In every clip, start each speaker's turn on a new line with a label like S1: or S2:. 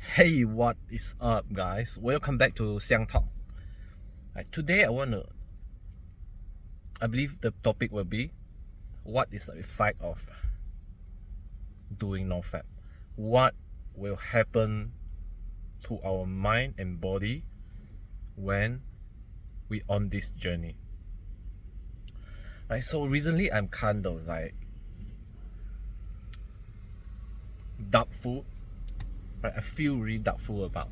S1: Hey, what is up, guys? Welcome back to Xiang Talk. Today, I believe the topic will be what is the effect of doing no fap? What will happen to our mind and body when we on this journey? So recently I'm kind of doubtful. I feel really doubtful about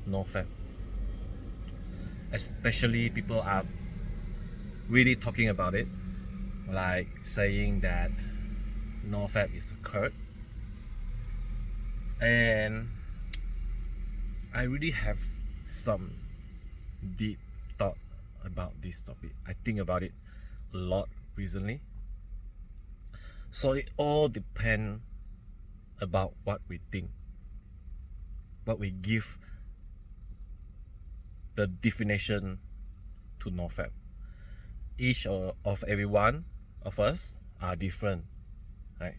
S1: no fap. Especially people are really talking about it, like saying that no fap is a curse. And I really have some deep thought about this topic. I think about it a lot recently. So it all depends about what we think, what we give the definition to no fap. Each of every one of us are different, right?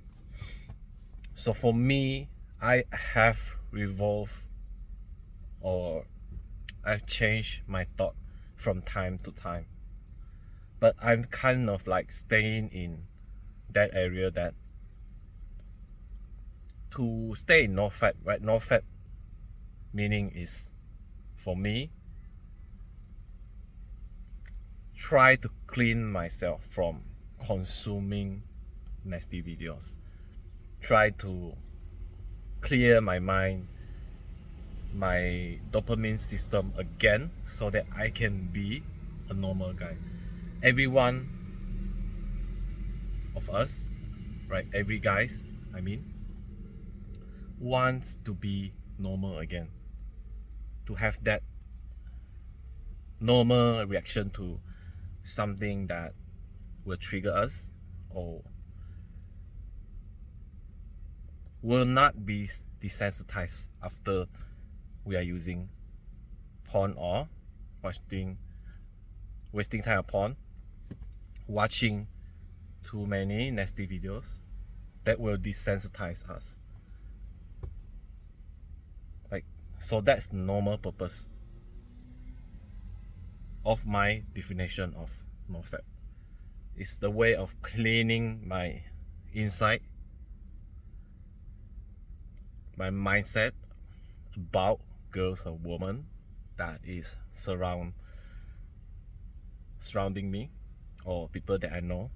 S1: So for me, I have revolved or I've changed my thought from time to time, but I'm kind of like staying in that area that to stay in no fap, right? No fap meaning is, for me, try to clean myself from consuming nasty videos, try to clear my mind, my dopamine system again, so that I can be a normal guy. Every one of us, right, every guys, I mean, wants to be normal again, to have that normal reaction to something that will trigger us or will not be desensitized after we are using porn or wasting time on porn, watching too many nasty videos that will desensitize us. So that's the normal purpose of my definition of no fap. It's the way of cleaning my inside, my mindset about girls or women that is surrounding me, or people that I know,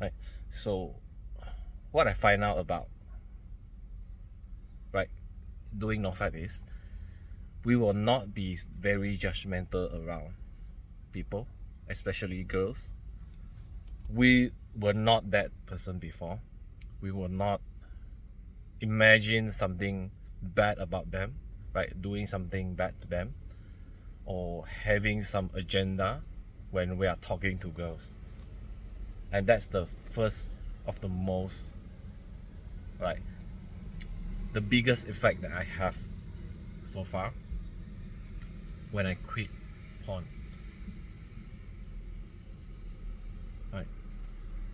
S1: right? So what I find out about, right, doing no fap is we will not be very judgmental around people, especially girls. We were not that person before. We will not imagine something bad about them, right? Doing something bad to them, or having some agenda when we are talking to girls. And that's the first of the most, right, the biggest effect that I have so far when I quit porn. Right.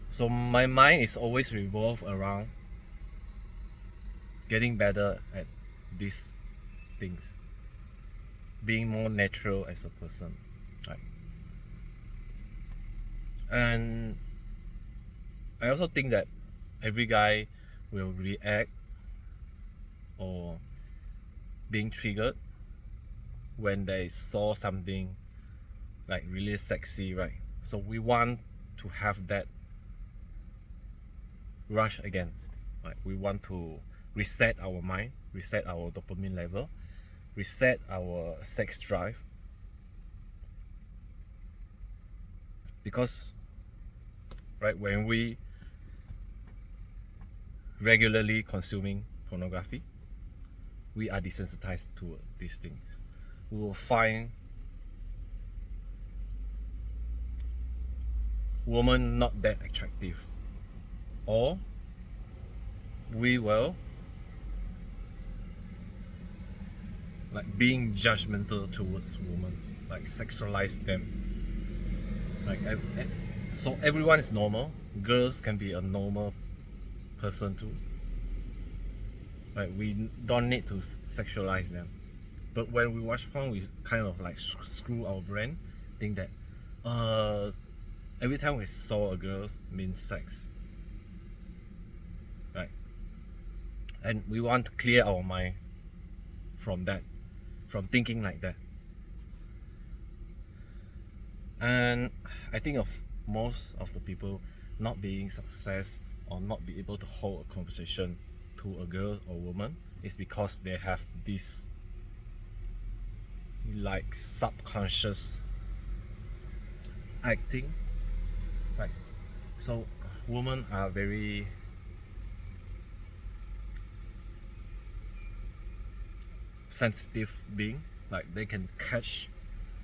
S1: So my mind is always revolved around getting better at these things, being more natural as a person, right? And I also think that every guy will react or being triggered when they saw something like really sexy, right? So we want to have that rush again, right? We want to reset our mind, reset our dopamine level, reset our sex drive, because, right, when we regularly consuming pornography, we are desensitized to these things. We will find women not that attractive, or we will like being judgmental towards women, like sexualize them. So everyone is normal. Girls can be a normal person too. right? We don't need to sexualize them. But when we watch porn, we kind of like screw our brain, think that every time we saw a girl means sex, right? And we want to clear our mind from that, from thinking like that. And I think of most of the people not being success or not be able to hold a conversation to a girl or woman is because they have this like subconscious acting, right? So women are very sensitive being, like they can catch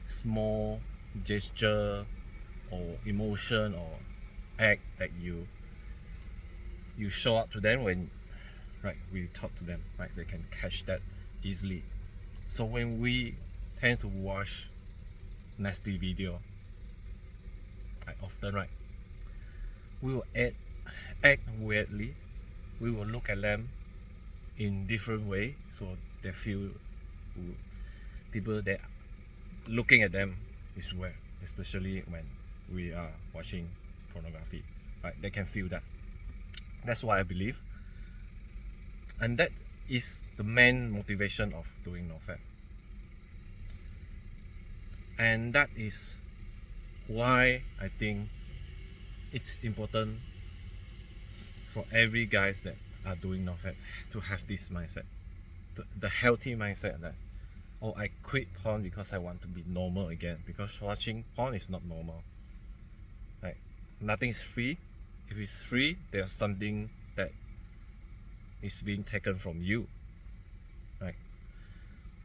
S1: small gesture or emotion or act that you show up to them when, right, we talk to them, right? They can catch that easily. So when we tend to watch nasty video, like often, right, we will act weirdly. We will look at them in different way, so they feel people that looking at them is weird, especially when we are watching pornography, right? They can feel that. That's what I believe, and that is the main motivation of doing NoFap. And that is why I think it's important for every guys that are doing NoFap to have this mindset, the healthy mindset that, oh, I quit porn because I want to be normal again, because watching porn is not normal, right? Nothing is free. If it's free, there's something that is being taken from you, right?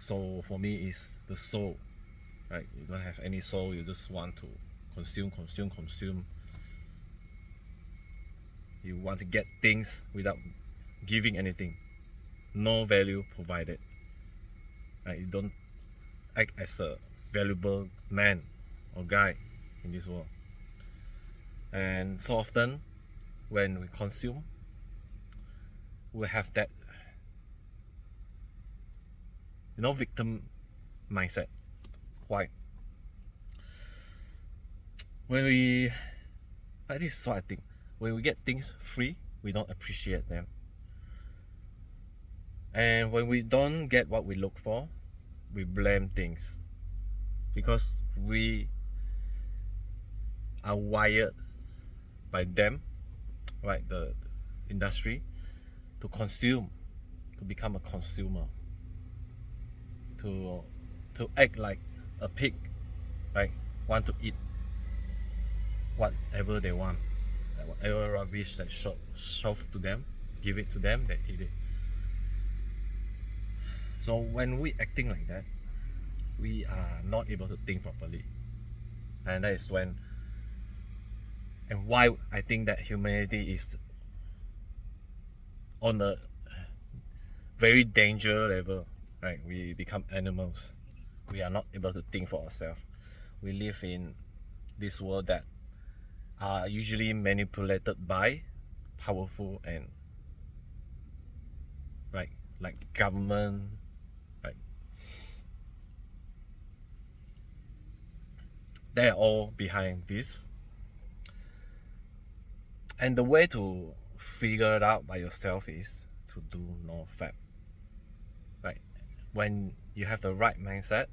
S1: So for me, it's the soul, right? You don't have any soul, you just want to consume. You want to get things without giving anything, no value provided, right? You don't act as a valuable man or guy in this world. And so often when we consume, we have that, victim mindset. Why? When we, this is what I think, when we get things free, we don't appreciate them. And when we don't get what we look for, we blame things, because we are wired by them, right, the industry, to consume, to become a consumer, to act like a pig, right? Want to eat whatever they want, whatever rubbish that shoved to them, give it to them, they eat it. So when we acting like that, we are not able to think properly, and that is when, and why I think that humanity is on a very danger level, right? We become animals. We are not able to think for ourselves. We live in this world that are usually manipulated by powerful and, right, like government, right? They're all behind this. And the way to figure it out by yourself is to do NoFap, right? When you have the right mindset,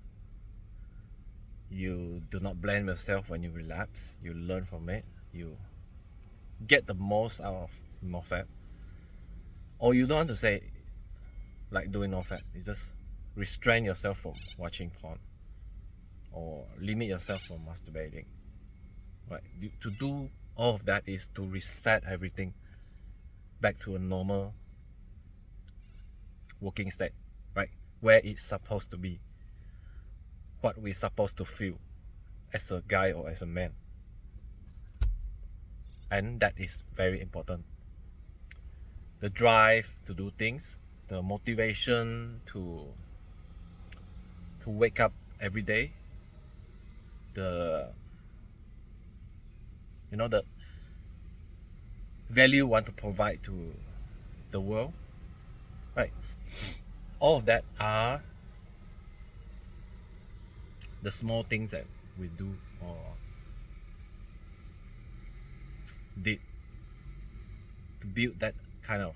S1: you do not blame yourself when you relapse. You learn from it. You get the most out of NoFap. Or you don't want to say like doing NoFap. You just restrain yourself from watching porn, or limit yourself from masturbating, right? To do all of that is to reset everything back to a normal working state, right? Where it's supposed to be, what we're supposed to feel as a guy or as a man. And that is very important. The drive to do things, the motivation to wake up every day, the the value you want to provide to the world, right? All of that are the small things that we do or did to build that kind of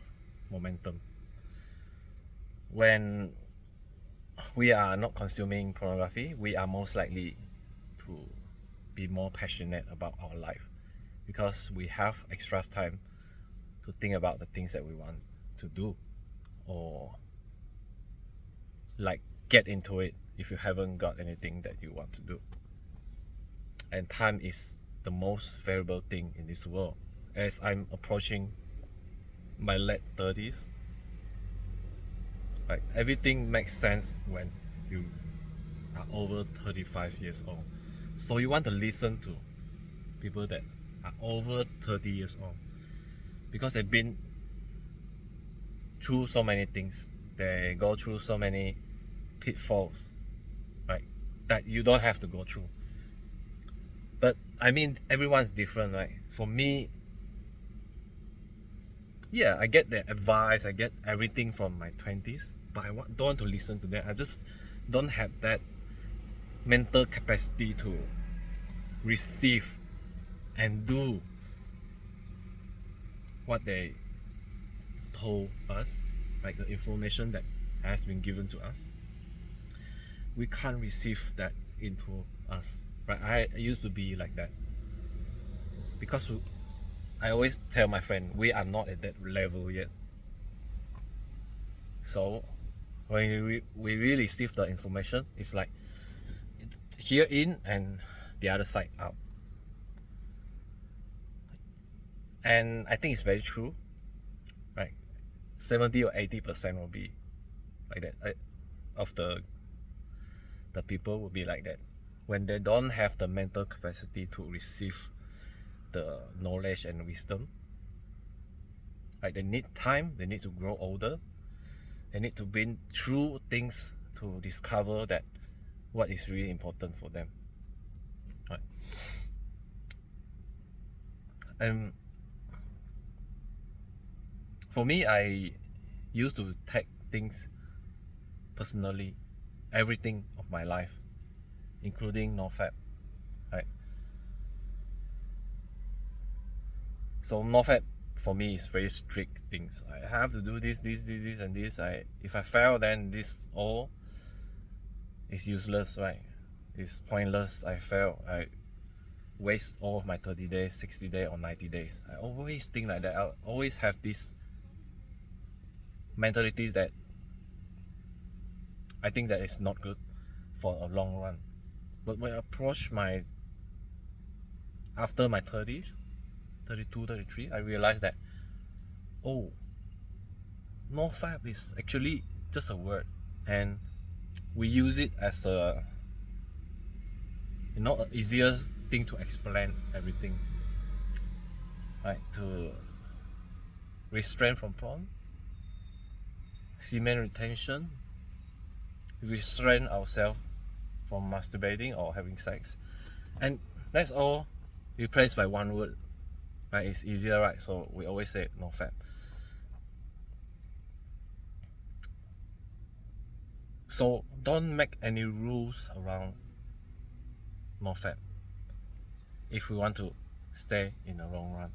S1: momentum. When we are not consuming pornography, we are most likely to be more passionate about our life because we have extra time to think about the things that we want to do or like get into it if you haven't got anything that you want to do. And time is the most valuable thing in this world. As I'm approaching my late 30s, like everything makes sense when you are over 35 years old. So you want to listen to people that are over 30 years old because they've been through so many things. They go through so many pitfalls, right? That you don't have to go through. But I mean, everyone's different, right? For me, yeah, I get the advice, I get everything from my 20s, but don't want to listen to that. I just don't have that mental capacity to receive and do what they told us, like the information that has been given to us. We can't receive that into us, right? I used to be like that because I always tell my friend we are not at that level yet. So when we really receive the information, it's like it's here in and the other side out. And I think it's very true, right? 70 or 80% will be like that. Of the people will be like that when they don't have the mental capacity to receive the knowledge and wisdom. Like they need time, they need to grow older, they need to been through things to discover that what is really important for them, right? And for me, I used to take things personally, everything of my life, including NoFap, right? So NoFap for me is very strict things. I have to do this, and this. If I fail, then this all is useless, right? It's pointless. I fail. I waste all of my 30 days, 60 days, or 90 days. I always think like that. I always have this mentality that I think that is not good for a long run. But when I approach after my 30s, 32, 33, I realized that, oh, NoFap is actually just a word, and we use it as a an easier thing to explain everything, right? To restrain from porn, semen retention, restrain ourselves from masturbating or having sex, and that's all replaced by one word, right? It's easier, right? So we always say NoFap. So don't make any rules around NoFap if we want to stay in the long run.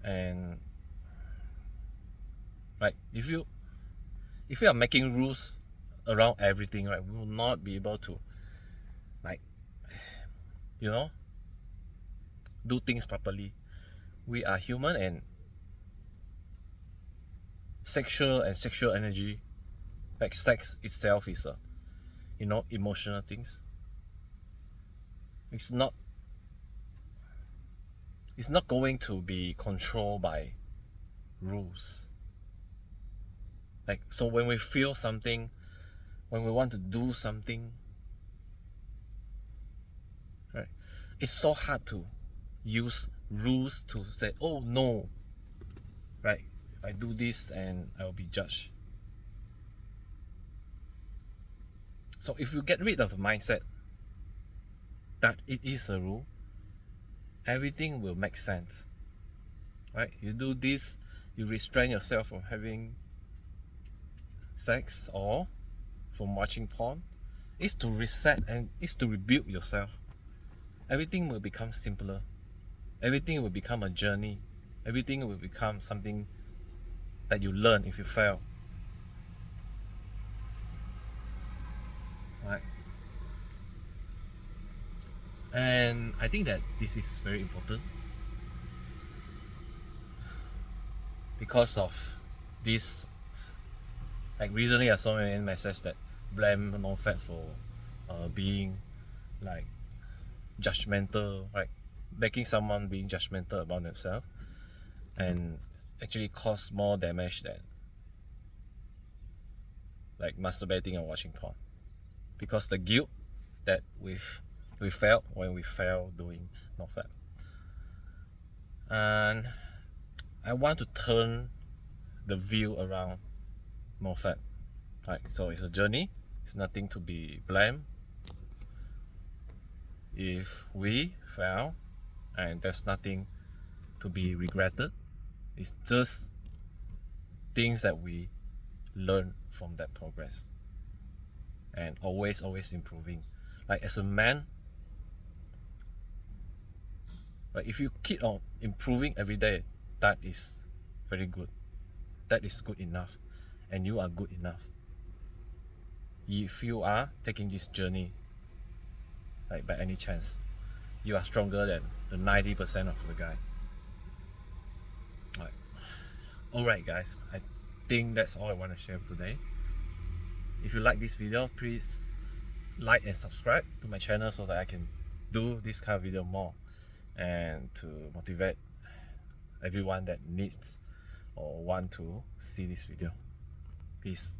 S1: And like if you are making rules around everything, right, we will not be able to, like, you know, do things properly. We are human, and sexual energy, like sex itself, is a emotional things. It's not going to be controlled by rules. Like, so when we feel something, when we want to do something, right, it's so hard to use rules to say, oh no, right, if I do this and I'll be judged. So if you get rid of the mindset that it is a rule, everything will make sense, right? You do this, you restrain yourself from having sex or from watching porn, is to reset and is to rebuild yourself. Everything will become simpler. Everything will become a journey. Everything will become something that you learn if you fail. Right? And I think that this is very important because of this. Like recently I saw a message that blame non-fat for being like judgmental, right? Making someone being judgmental about themselves and actually cause more damage than like masturbating and watching porn, because the guilt that we felt when we fail doing no fat. And I want to turn the view around no fat, right? So it's a journey, it's nothing to be blamed if we fail, and there's nothing to be regretted. It's just things that we learn from that progress, and always improving. Like as a man, like if you keep on improving every day, that is very good. That is good enough, and you are good enough. If you are taking this journey, like by any chance, you are stronger than the 90% of the guy. Right. Alright guys, I think that's all I want to share today. If you like this video, please like and subscribe to my channel so that I can do this kind of video more, and to motivate everyone that needs or want to see this video. Peace.